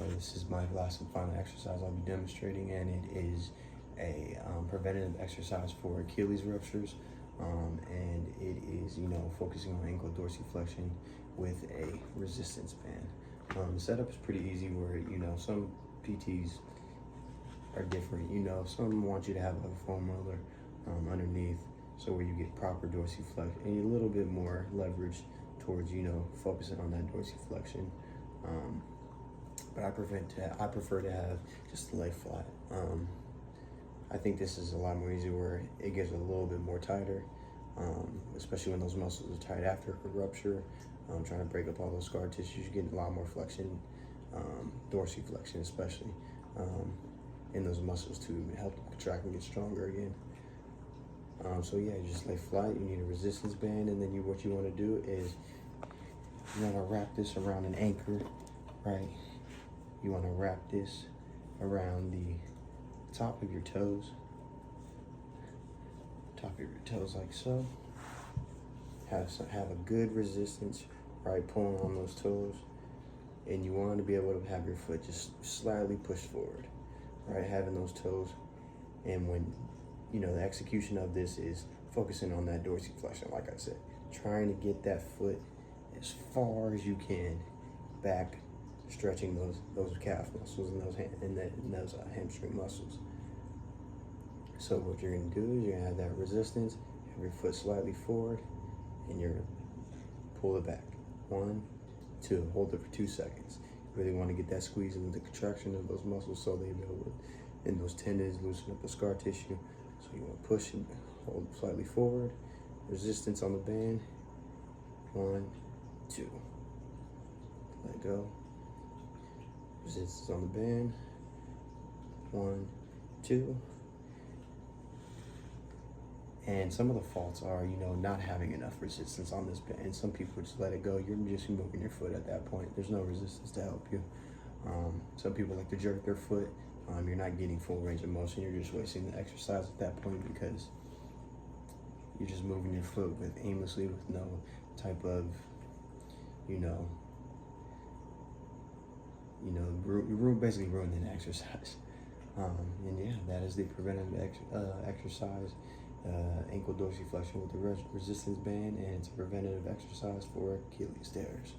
So this is my last and final exercise I'll be demonstrating, and it is a preventative exercise for Achilles ruptures. And it is, focusing on ankle dorsiflexion with a resistance band. The setup is pretty easy where, some PTs are different. Some want you to have a foam roller underneath, so where you get proper dorsiflexion and a little bit more leverage towards, focusing on that dorsiflexion. But I prefer to have just lay flat. I think this is a lot more easy where it gets a little bit more tighter, especially when those muscles are tight after a rupture. Trying to break up all those scar tissues, you're getting a lot more flexion, dorsiflexion especially, in those muscles to help them contract and get stronger again. So yeah, you just lay flat. You need a resistance band, and then what you want to do is you want to wrap this around an anchor, right? You want to wrap this around the top of your toes, like so. Have a good resistance, right? Pulling on those toes, and you want to be able to have your foot just slightly pushed forward, right? Having those toes, and when the execution of this is focusing on that dorsiflexion, like I said, trying to get that foot as far as you can back, stretching those calf muscles and those hamstring muscles. So what you're gonna do is you're gonna have that resistance, have your foot slightly forward, and you're gonna pull it back. 1, 2, hold it for 2 seconds. You really wanna get that squeeze into the contraction of those muscles so they build in those tendons, loosen up the scar tissue. So you wanna push and hold slightly forward, resistance on the band. 1, 2, let go. Resistance on the band. 1, 2. And some of the faults are, not having enough resistance on this band. And some people just let it go. You're just moving your foot at that point. There's no resistance to help you. Some people like to jerk their foot. You're not getting full range of motion. You're just wasting the exercise at that point because you're just moving your foot aimlessly with no type of, you're basically ruining the exercise. And yeah, that is the preventative exercise, ankle dorsiflexion with the resistance band, and it's a preventative exercise for Achilles tears.